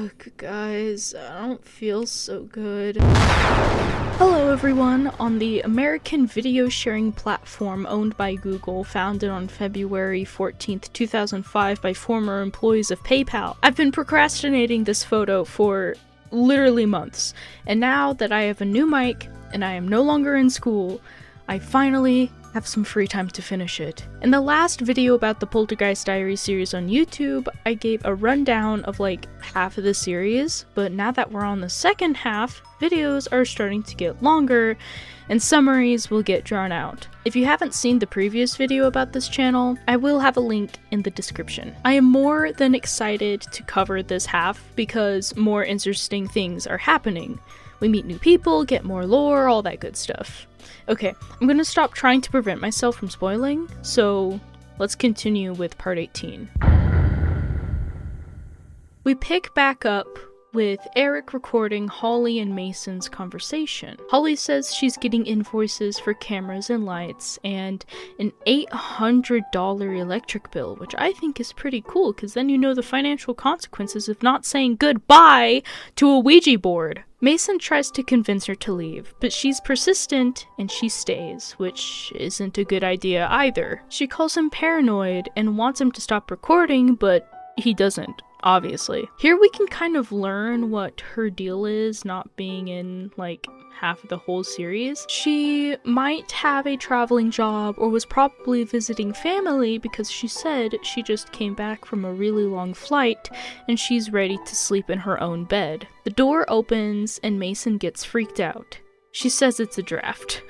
Ugh, guys, I don't feel so good. Hello everyone. On the American video sharing platform owned by Google, founded on February 14th, 2005 by former employees of PayPal, I've been procrastinating this photo for literally months, and now that I have a new mic and I am no longer in school, I finally have some free time to finish it. In the last video about the Poltergeist Diaries series on YouTube, I gave a rundown of like half of the series, but now that we're on the second half, videos are starting to get longer and summaries will get drawn out. If you haven't seen the previous video about this channel, I will have a link in the description. I am more than excited to cover this half because more interesting things are happening. We meet new people, get more lore, all that good stuff. Okay, I'm gonna stop trying to prevent myself from spoiling, so let's continue with part 18. We pick back up with Eric recording Holly and Mason's conversation. Holly says she's getting invoices for cameras and lights and an $800 electric bill, which I think is pretty cool because then you know the financial consequences of not saying goodbye to a Ouija board. Mason tries to convince her to leave, but she's persistent and she stays, which isn't a good idea either. She calls him paranoid and wants him to stop recording, but he doesn't. Obviously. Here we can kind of learn what her deal is not being in like half of the whole series. She might have a traveling job or was probably visiting family because she said she just came back from a really long flight and she's ready to sleep in her own bed. The door opens and Mason gets freaked out. She says it's a draft.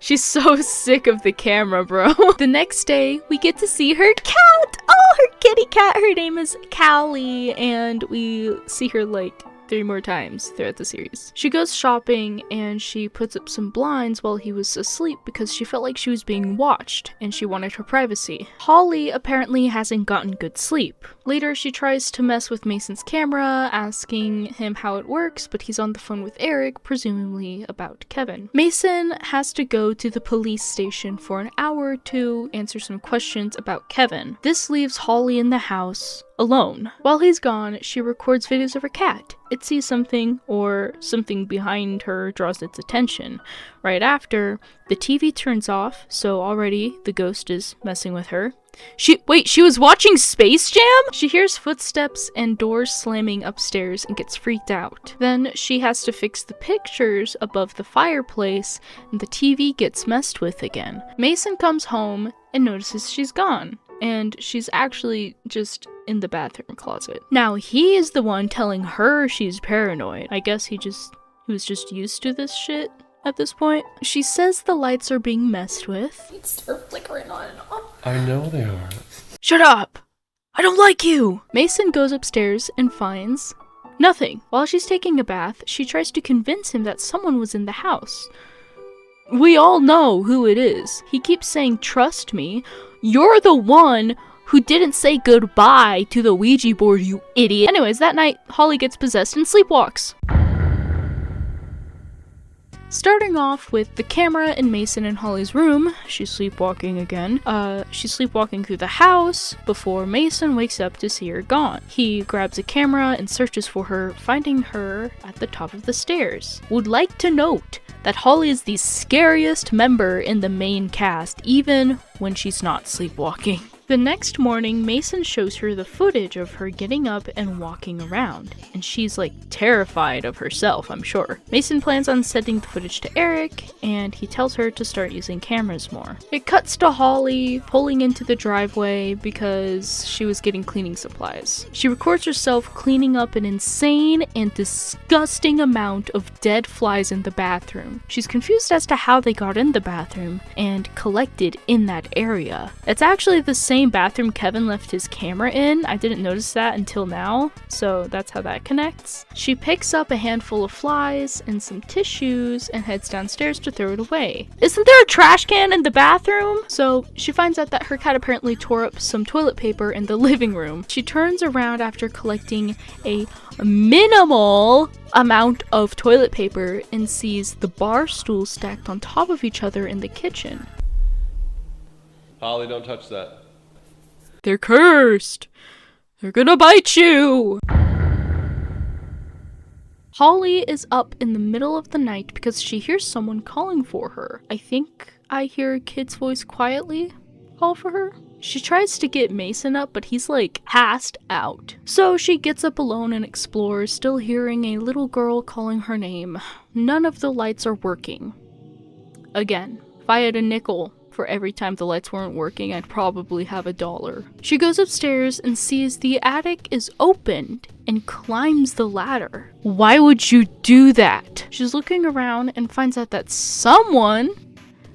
She's so sick of the camera, bro. The next day, we get to see her cat! Oh, her kitty cat! Her name is Callie, and we see her like 3 more times throughout the series. She goes shopping and she puts up some blinds while he was asleep because she felt like she was being watched and she wanted her privacy. Holly apparently hasn't gotten good sleep. Later, she tries to mess with Mason's camera, asking him how it works, but he's on the phone with Eric, presumably about Kevin. Mason has to go to the police station for an hour to answer some questions about Kevin. This leaves Holly in the house alone. While he's gone, she records videos of her cat. It sees something, or something behind her draws its attention. Right after, the TV turns off, so already the ghost is messing with her. She was watching Space Jam? She hears footsteps and doors slamming upstairs and gets freaked out. Then she has to fix the pictures above the fireplace and the TV gets messed with again. Mason comes home and notices she's gone, and she's actually just in the bathroom closet. Now he is the one telling her she's paranoid. I guess he was just used to this shit at this point. She says the lights are being messed with. They're flickering on and off. I know they are. Shut up! I don't like you! Mason goes upstairs and finds nothing. While she's taking a bath, she tries to convince him that someone was in the house. We all know who it is. He keeps saying, "Trust me. You're the one who didn't say goodbye to the Ouija board, you idiot." Anyways, that night, Holly gets possessed and sleepwalks. Starting off with the camera in Mason and Holly's room, she's sleepwalking again. She's sleepwalking through the house before Mason wakes up to see her gone. He grabs a camera and searches for her, finding her at the top of the stairs. Would like to note that Holly is the scariest member in the main cast, even when she's not sleepwalking. The next morning, Mason shows her the footage of her getting up and walking around, and she's like terrified of herself, I'm sure. Mason plans on sending the footage to Eric, and he tells her to start using cameras more. It cuts to Holly pulling into the driveway because she was getting cleaning supplies. She records herself cleaning up an insane and disgusting amount of dead flies in the bathroom. She's confused as to how they got in the bathroom and collected in that area. It's actually the same bathroom Kevin left his camera in. I didn't notice that until now, so that's how that connects. She picks up a handful of flies and some tissues and heads downstairs to throw it away. Isn't there a trash can in the bathroom? So she finds out that her cat apparently tore up some toilet paper in the living room. She turns around after collecting a minimal amount of toilet paper and sees the bar stools stacked on top of each other in the kitchen. Holly, don't touch that. They're cursed. They're gonna bite you. Holly is up in the middle of the night because she hears someone calling for her. I think I hear a kid's voice quietly call for her. She tries to get Mason up, but he's like passed out. So she gets up alone and explores, still hearing a little girl calling her name. None of the lights are working. Again, if I had a nickel for every time the lights weren't working, I'd probably have $1. She goes upstairs and sees the attic is opened and climbs the ladder. Why would you do that? She's looking around and finds out that someone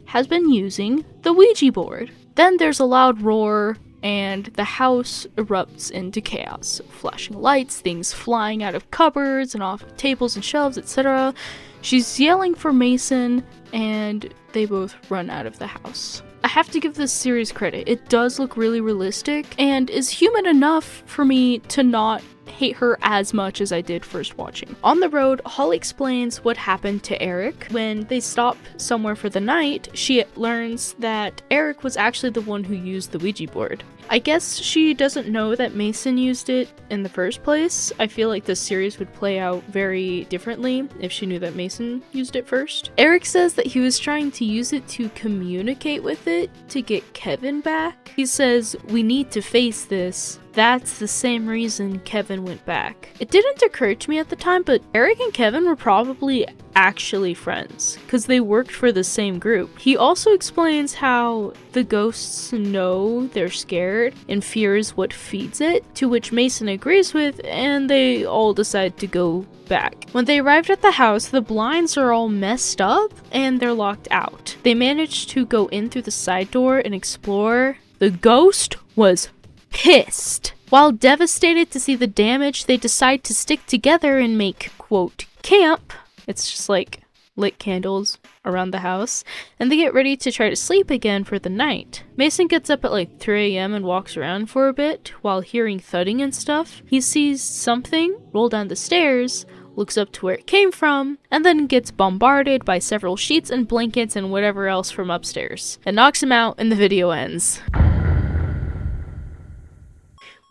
has been using the Ouija board. Then there's a loud roar and the house erupts into chaos. Flashing lights, things flying out of cupboards and off tables and shelves, etc. She's yelling for Mason and they both run out of the house. I have to give this series credit. It does look really realistic and is human enough for me to not hate her as much as I did first watching. On the road, Holly explains what happened to Eric. When they stop somewhere for the night, she learns that Eric was actually the one who used the Ouija board. I guess she doesn't know that Mason used it in the first place. I feel like this series would play out very differently if she knew that Mason used it first. Eric says that he was trying to use it to communicate with it to get Kevin back. He says, "We need to face this. That's the same reason Kevin went back." It didn't occur to me at the time, but Eric and Kevin were probably actually friends because they worked for the same group. He also explains how the ghosts know they're scared and fear is what feeds it, to which Mason agrees with, and they all decide to go back. When they arrived at the house, the blinds are all messed up and they're locked out. They managed to go in through the side door and explore. The ghost was pissed. While devastated to see the damage, they decide to stick together and make, quote, camp. It's just like lit candles around the house, and they get ready to try to sleep again for the night. Mason gets up at like 3 a.m. and walks around for a bit while hearing thudding and stuff. He sees something roll down the stairs, looks up to where it came from, and then gets bombarded by several sheets and blankets and whatever else from upstairs. It knocks him out and the video ends.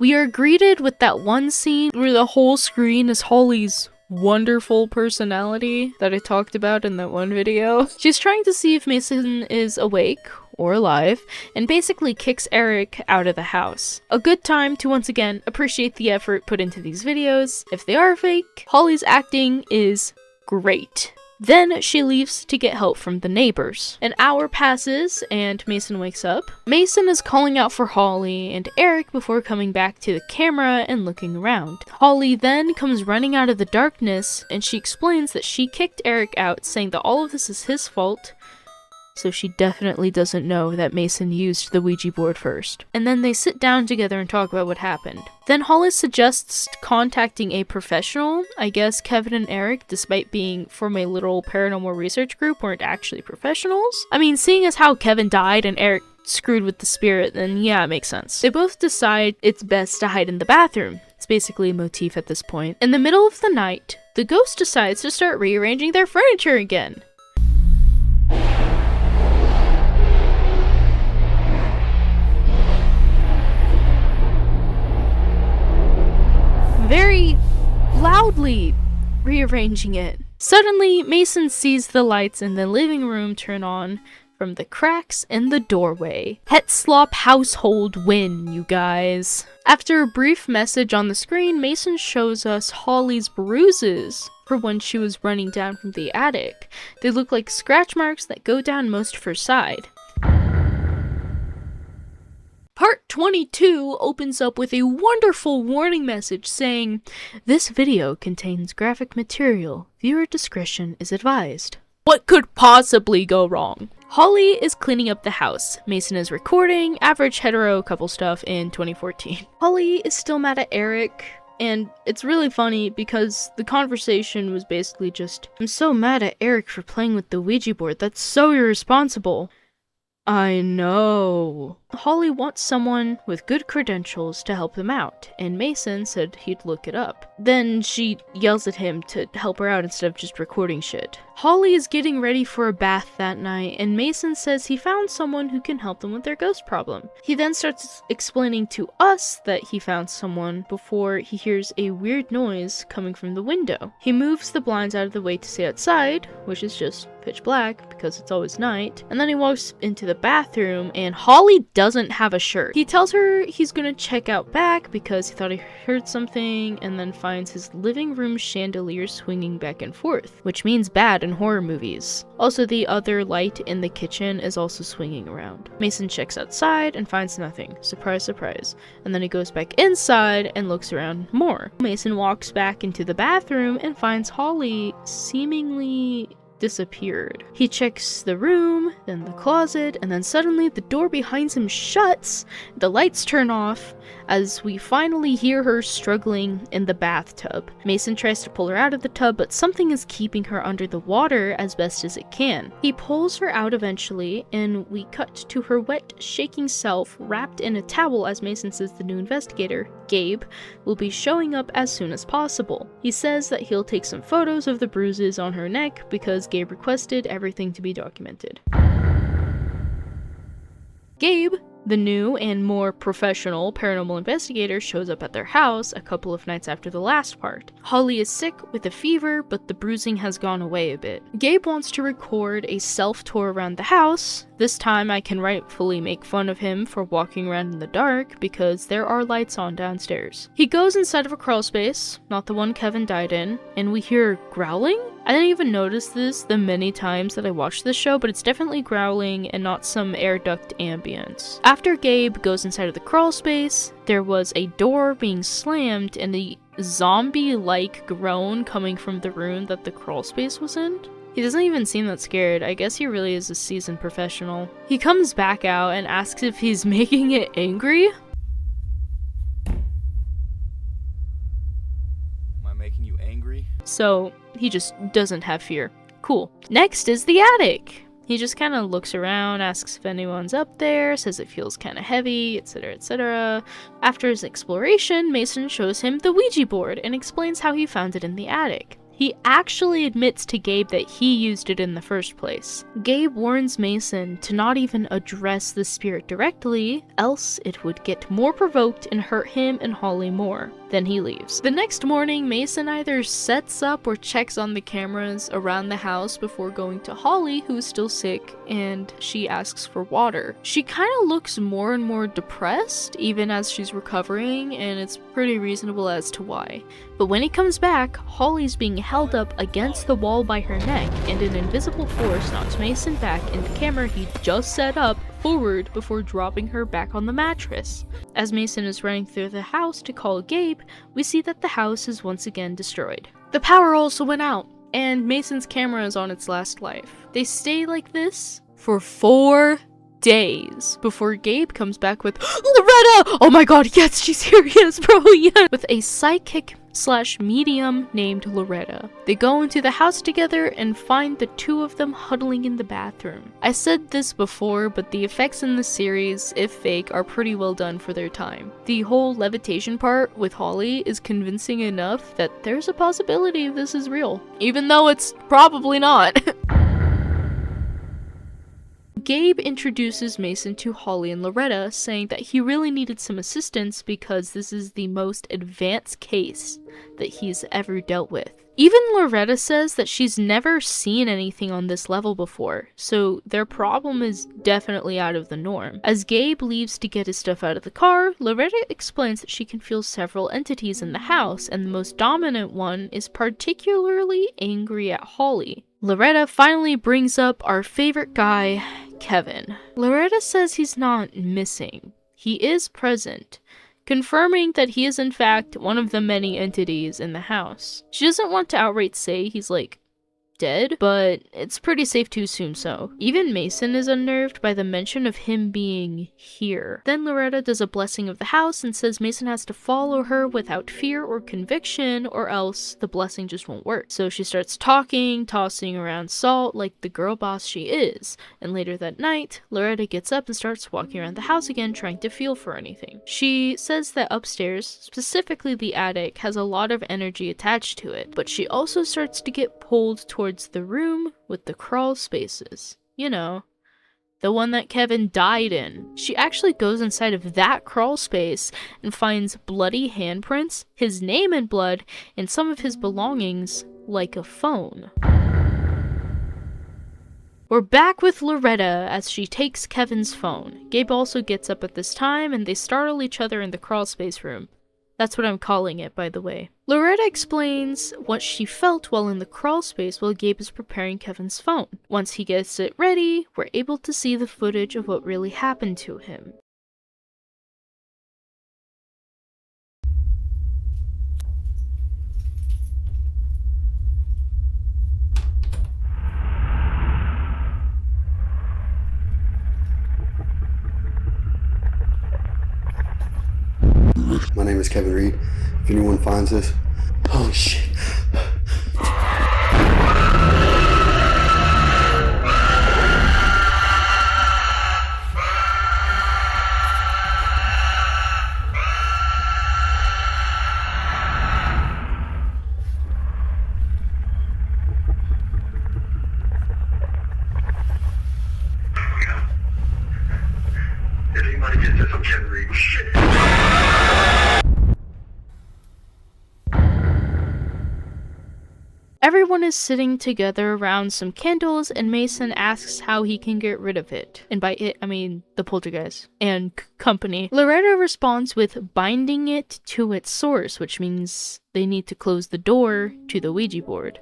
We are greeted with that one scene where the whole screen is Holly's wonderful personality that I talked about in that one video. She's trying to see if Mason is awake or alive, and basically kicks Eric out of the house. A good time to once again appreciate the effort put into these videos. If they are fake, Holly's acting is great. Then she leaves to get help from the neighbors. An hour passes and Mason wakes up. Mason is calling out for Holly and Eric before coming back to the camera and looking around. Holly then comes running out of the darkness and she explains that she kicked Eric out, saying that all of this is his fault. So she definitely doesn't know that Mason used the Ouija board first. And then they sit down together and talk about what happened. Then Hollis suggests contacting a professional. I guess Kevin and Eric, despite being from a little paranormal research group, weren't actually professionals. I mean, seeing as how Kevin died and Eric screwed with the spirit, then yeah, it makes sense. They both decide it's best to hide in the bathroom. It's basically a motif at this point. In the middle of the night, the ghost decides to start rearranging their furniture again. Very loudly rearranging it. Suddenly, Mason sees the lights in the living room turn on from the cracks in the doorway. Hetzlop household win, you guys. After a brief message on the screen, Mason shows us Holly's bruises for when she was running down from the attic. They look like scratch marks that go down most of her side. Part 22 opens up with a wonderful warning message saying, "This video contains graphic material. Viewer discretion is advised." What could possibly go wrong? Holly is cleaning up the house. Mason is recording average hetero couple stuff in 2014. Holly is still mad at Eric, and it's really funny because the conversation was basically just, "I'm so mad at Eric for playing with the Ouija board. That's so irresponsible." I know. Holly wants someone with good credentials to help them out, and Mason said he'd look it up. Then she yells at him to help her out instead of just recording shit. Holly is getting ready for a bath that night, and Mason says he found someone who can help them with their ghost problem. He then starts explaining to us that he found someone before he hears a weird noise coming from the window. He moves the blinds out of the way to see outside, which is just pitch black because it's always night, and then he walks into the bathroom and Holly doesn't have a shirt. He tells her he's gonna check out back because he thought he heard something, and then finds his living room chandelier swinging back and forth, which means bad in horror movies. Also, the other light in the kitchen is also swinging around. Mason checks outside and finds nothing. Surprise, surprise. And then he goes back inside and looks around more. Mason walks back into the bathroom and finds Holly seemingly disappeared. He checks the room, then the closet, and then suddenly the door behind him shuts, the lights turn off, as we finally hear her struggling in the bathtub. Mason tries to pull her out of the tub, but something is keeping her under the water as best as it can. He pulls her out eventually, and we cut to her wet, shaking self wrapped in a towel as Mason says the new investigator, Gabe, will be showing up as soon as possible. He says that he'll take some photos of the bruises on her neck because Gabe requested everything to be documented. Gabe, the new and more professional paranormal investigator, shows up at their house a couple of nights after the last part. Holly is sick with a fever, but the bruising has gone away a bit. Gabe wants to record a self-tour around the house. This time I can rightfully make fun of him for walking around in the dark because there are lights on downstairs. He goes inside of a crawl space, not the one Kevin died in, and we hear growling? I didn't even notice this the many times that I watched this show, but it's definitely growling and not some air duct ambience. After Gabe goes inside of the crawl space, there was a door being slammed and a zombie-like groan coming from the room that the crawl space was in. He doesn't even seem that scared. I guess he really is a seasoned professional. He comes back out and asks if he's making it angry. Am I making you angry? So he just doesn't have fear. Cool. Next is the attic. He just kind of looks around, asks if anyone's up there, says it feels kind of heavy, etc, etc. After his exploration, Mason shows him the Ouija board and explains how he found it in the attic. He actually admits to Gabe that he used it in the first place. Gabe warns Mason to not even address the spirit directly, else it would get more provoked and hurt him and Holly more. Then he leaves. The next morning, Mason either sets up or checks on the cameras around the house before going to Holly, who is still sick, and she asks for water. She kind of looks more and more depressed, even as she's recovering, and it's pretty reasonable as to why. But when he comes back, Holly's being held up against the wall by her neck, and an invisible force knocks Mason back in the camera he just set up forward before dropping her back on the mattress. As Mason is running through the house to call Gabe, we see that the house is once again destroyed. The power also went out, and Mason's camera is on its last life. They stay like this for 4 days before Gabe comes back with Loretta! Oh my god, yes, she's here, yes, bro, yes! With a psychic/medium named Loretta. They go into the house together and find the two of them huddling in the bathroom. I said this before, but the effects in the series, if fake, are pretty well done for their time. The whole levitation part with Holly is convincing enough that there's a possibility this is real, even though it's probably not. Gabe introduces Mason to Holly and Loretta, saying that he really needed some assistance because this is the most advanced case that he's ever dealt with. Even Loretta says that she's never seen anything on this level before, so their problem is definitely out of the norm. As Gabe leaves to get his stuff out of the car, Loretta explains that she can feel several entities in the house, and the most dominant one is particularly angry at Holly. Loretta finally brings up our favorite guy, Kevin. Loretta says he's not missing. He is present, confirming that he is in fact one of the many entities in the house. She doesn't want to outright say he's like dead, but it's pretty safe to assume so. Even Mason is unnerved by the mention of him being here. Then Loretta does a blessing of the house and says Mason has to follow her without fear or conviction, or else the blessing just won't work. So she starts talking, tossing around salt like the girl boss she is. And later that night, Loretta gets up and starts walking around the house again, trying to feel for anything. She says that upstairs, specifically the attic, has a lot of energy attached to it, but she also starts to get pulled towards the room with the crawl spaces. You know, the one that Kevin died in. She actually goes inside of that crawl space and finds bloody handprints, his name in blood, and some of his belongings, like a phone. We're back with Loretta as she takes Kevin's phone. Gabe also gets up at this time and they startle each other in the crawlspace room. That's what I'm calling it, by the way. Loretta explains what she felt while in the crawlspace while Gabe is preparing Kevin's phone. Once he gets it ready, we're able to see the footage of what really happened to him. My name is Kevin Reed. If anyone finds this, holy shit. If anybody gets this, I'm Kevin Reed. Shit. Everyone is sitting together around some candles, and Mason asks how he can get rid of it. And by it, I mean the poltergeist and company. Loretta responds with binding it to its source, which means they need to close the door to the Ouija board.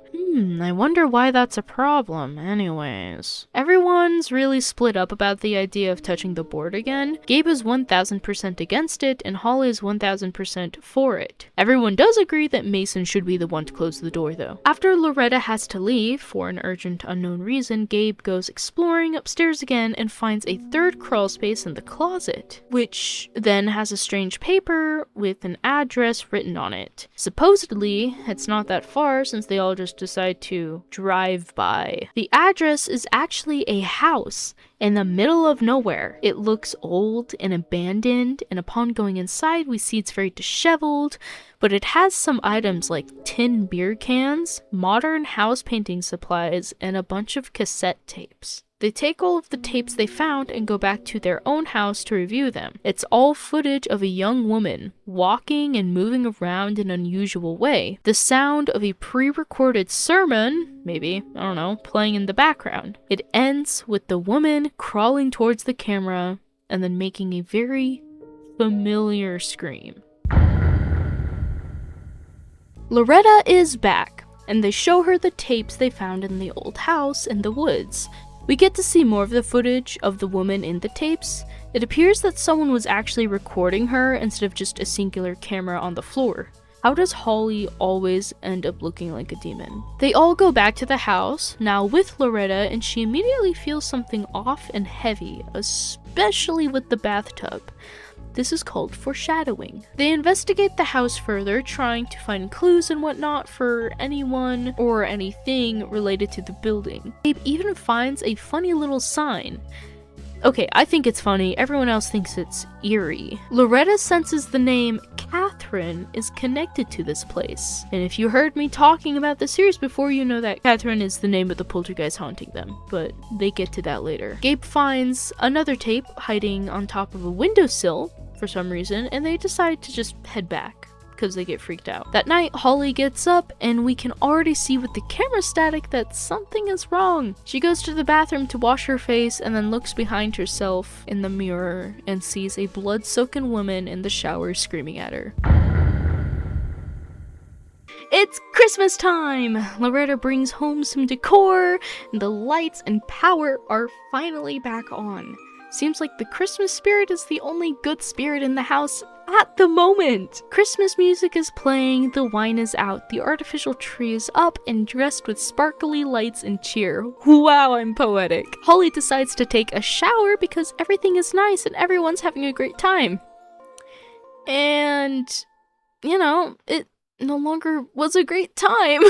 I wonder why that's a problem anyways. Everyone's really split up about the idea of touching the board again. Gabe is 1000% against it, and Holly is 1000% for it. Everyone does agree that Mason should be the one to close the door though. After Loretta has to leave for an urgent unknown reason, Gabe goes exploring upstairs again and finds a third crawl space in the closet, which then has a strange paper with an address written on it. Supposedly, it's not that far since they all just decide to drive by. The address is actually a house in the middle of nowhere. It looks old and abandoned, and upon going inside we see it's very disheveled, but it has some items like tin beer cans, modern house painting supplies, and a bunch of cassette tapes. They take all of the tapes they found and go back to their own house to review them. It's all footage of a young woman walking and moving around in an unusual way. The sound of a pre-recorded sermon, maybe, I don't know, playing in the background. It ends with the woman crawling towards the camera and then making a very familiar scream. Loretta is back, and they show her the tapes they found in the old house in the woods. We get to see more of the footage of the woman in the tapes. It appears that someone was actually recording her instead of just a singular camera on the floor. How does Holly always end up looking like a demon? They all go back to the house, now with Loretta, and she immediately feels something off and heavy, especially with the bathtub. This is called foreshadowing. They investigate the house further, trying to find clues and whatnot for anyone or anything related to the building. Gabe even finds a funny little sign. Okay, I think it's funny, everyone else thinks it's eerie. Loretta senses the name Catherine is connected to this place. And if you heard me talking about the series before, you know that Catherine is the name of the poltergeist haunting them, but they get to that later. Gabe finds another tape hiding on top of a windowsill for some reason, and they decide to just head back because they get freaked out. That night, Holly gets up and we can already see with the camera static that something is wrong. She goes to the bathroom to wash her face and then looks behind herself in the mirror and sees a blood-soaked woman in the shower screaming at her. It's Christmas time! Loretta brings home some decor, and the lights and power are finally back on. Seems like the Christmas spirit is the only good spirit in the house at the moment. Christmas music is playing, the wine is out, the artificial tree is up and dressed with sparkly lights and cheer. Wow, I'm poetic. Holly decides to take a shower because everything is nice and everyone's having a great time. And, you know, it no longer was a great time.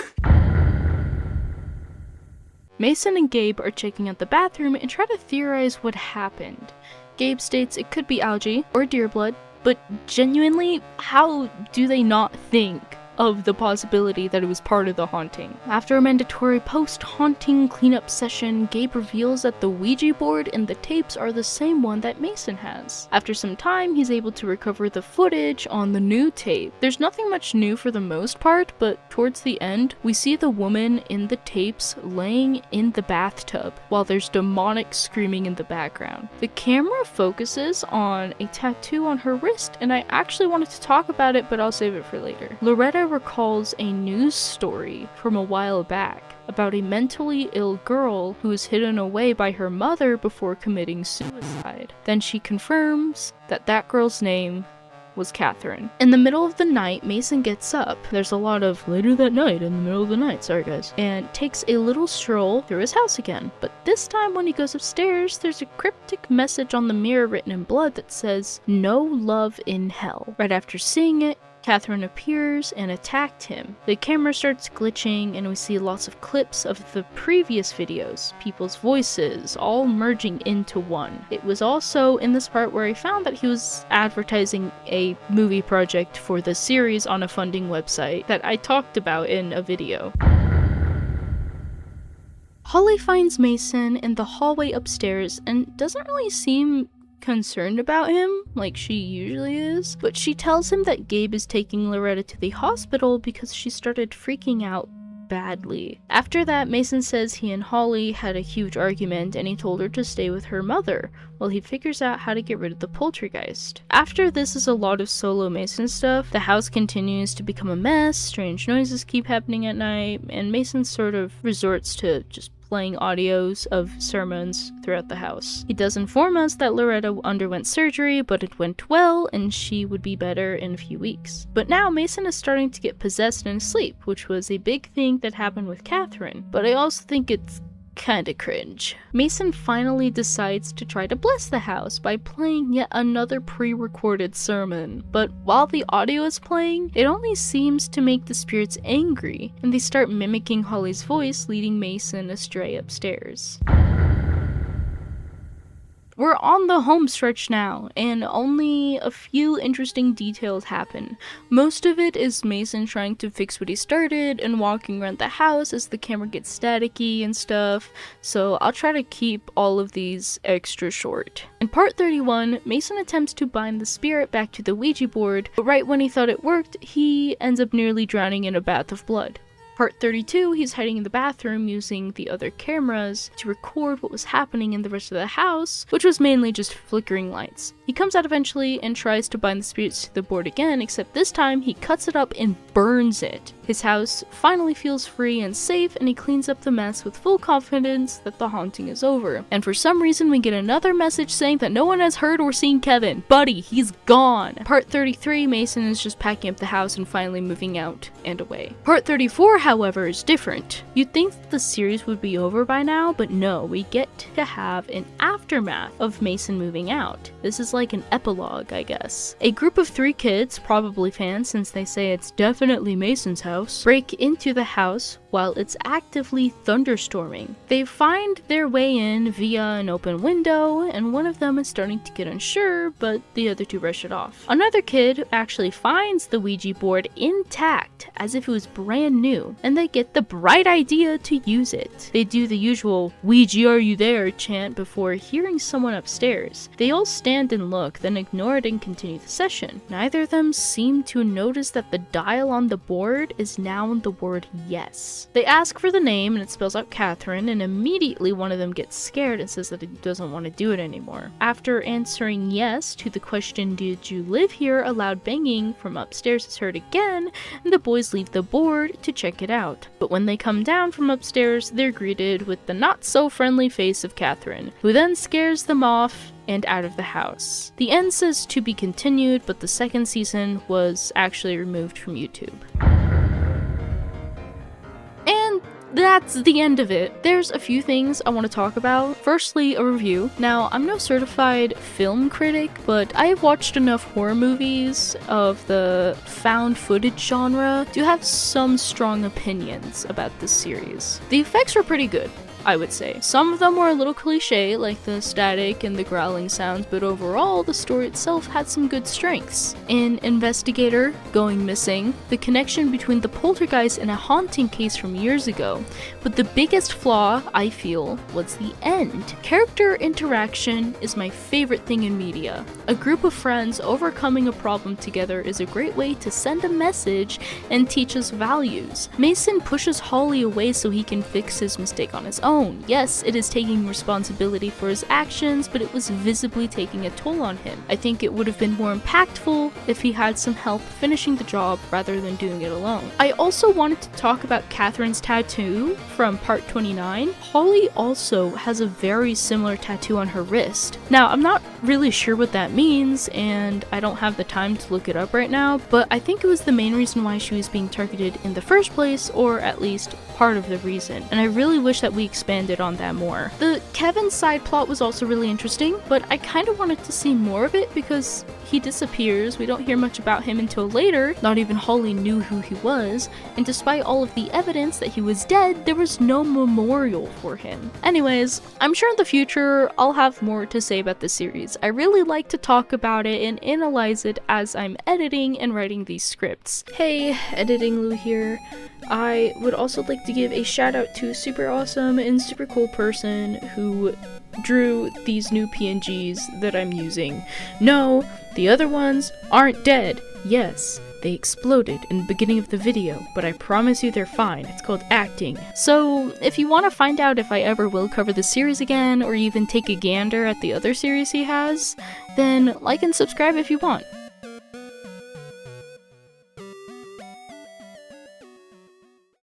Mason and Gabe are checking out the bathroom and try to theorize what happened. Gabe states it could be algae or deer blood, but genuinely, how do they not think of the possibility that it was part of the haunting? After a mandatory post-haunting cleanup session, Gabe reveals that the Ouija board and the tapes are the same one that Mason has. After some time, he's able to recover the footage on the new tape. There's nothing much new for the most part, but towards the end, we see the woman in the tapes laying in the bathtub while there's demonic screaming in the background. The camera focuses on a tattoo on her wrist, and I actually wanted to talk about it, but I'll save it for later. Loretta recalls a news story from a while back about a mentally ill girl who was hidden away by her mother before committing suicide. Then she confirms that that girl's name was Catherine. In the middle of the night, Mason gets up. There's a lot of later that night in the middle of the night, sorry guys, and takes a little stroll through his house again. But this time when he goes upstairs, there's a cryptic message on the mirror written in blood that says, "No love in hell." Right after seeing it, Catherine appears and attacked him. The camera starts glitching and we see lots of clips of the previous videos, people's voices, all merging into one. It was also in this part where I found that he was advertising a movie project for the series on a funding website that I talked about in a video. Holly finds Mason in the hallway upstairs and doesn't really seem concerned about him like she usually is, but she tells him that Gabe is taking Loretta to the hospital because she started freaking out badly. After that, Mason says he and Holly had a huge argument and he told her to stay with her mother while he figures out how to get rid of the poltergeist. After this is a lot of solo Mason stuff. The house continues to become a mess, strange noises keep happening at night, and Mason sort of resorts to just playing audios of sermons throughout the house. He does inform us that Loretta underwent surgery, but it went well and she would be better in a few weeks. But now Mason is starting to get possessed in his sleep, which was a big thing that happened with Catherine, but I also think it's kinda cringe. Mason finally decides to try to bless the house by playing yet another pre-recorded sermon, but while the audio is playing, it only seems to make the spirits angry, and they start mimicking Holly's voice, leading Mason astray upstairs. We're on the home stretch now, and only a few interesting details happen. Most of it is Mason trying to fix what he started and walking around the house as the camera gets staticky and stuff, so I'll try to keep all of these extra short. In part 31, Mason attempts to bind the spirit back to the Ouija board, but right when he thought it worked, he ends up nearly drowning in a bath of blood. Part 32, he's hiding in the bathroom using the other cameras to record what was happening in the rest of the house, which was mainly just flickering lights. He comes out eventually and tries to bind the spirits to the board again, except this time he cuts it up and burns it. His house finally feels free and safe, and he cleans up the mess with full confidence that the haunting is over. And for some reason we get another message saying that no one has heard or seen Kevin. Buddy, he's gone! Part 33, Mason is just packing up the house and finally moving out and away. Part 34, however, is different. You'd think that the series would be over by now, but no, we get to have an aftermath of Mason moving out. This is like an epilogue, I guess. A group of 3 kids, probably fans since they say it's definitely Mason's house, break into the house while it's actively thunderstorming. They find their way in via an open window, and one of them is starting to get unsure, but the other 2 brush it off. Another kid actually finds the Ouija board intact, as if it was brand new, and they get the bright idea to use it. They do the usual "Ouija, are you there?" chant before hearing someone upstairs. They all stand and look, then ignore it and continue the session. Neither of them seem to notice that the dial on the board is now on the word yes. They ask for the name and it spells out Catherine, and immediately one of them gets scared and says that he doesn't want to do it anymore. After answering yes to the question, "Did you live here?" a loud banging from upstairs is heard again, and the boys leave the board to check it out. But when they come down from upstairs, they're greeted with the not so friendly face of Catherine, who then scares them off and out of the house. The end says to be continued, but the second season was actually removed from YouTube. And that's the end of it. There's a few things I want to talk about. Firstly, a review. Now, I'm no certified film critic, but I have watched enough horror movies of the found footage genre to have some strong opinions about this series. The effects were pretty good, I would say. Some of them were a little cliche, like the static and the growling sounds, but overall, the story itself had some good strengths. An investigator going missing, the connection between the poltergeist and a haunting case from years ago, but the biggest flaw, I feel, was the end. Character interaction is my favorite thing in media. A group of friends overcoming a problem together is a great way to send a message and teach us values. Mason pushes Holly away so he can fix his mistake on his own. Yes, it is taking responsibility for his actions, but it was visibly taking a toll on him. I think it would have been more impactful if he had some help finishing the job rather than doing it alone. I also wanted to talk about Catherine's tattoo from part 29. Holly also has a very similar tattoo on her wrist. Now, I'm not really sure what that means, and I don't have the time to look it up right now, but I think it was the main reason why she was being targeted in the first place, or at least part of the reason, and I really wish that we expanded on that more. The Kevin side plot was also really interesting, but I kind of wanted to see more of it because he disappears, we don't hear much about him until later, not even Holly knew who he was, and despite all of the evidence that he was dead, there was no memorial for him. Anyways, I'm sure in the future I'll have more to say about the series. I really like to talk about it and analyze it as I'm editing and writing these scripts. Hey, Editing Lou here. I would also like to give a shout out to a super awesome and super cool person who drew these new PNGs that I'm using. No, the other ones aren't dead. Yes, they exploded in the beginning of the video, but I promise you they're fine. It's called acting. So if you want to find out if I ever will cover the series again, or even take a gander at the other series he has, then like and subscribe if you want.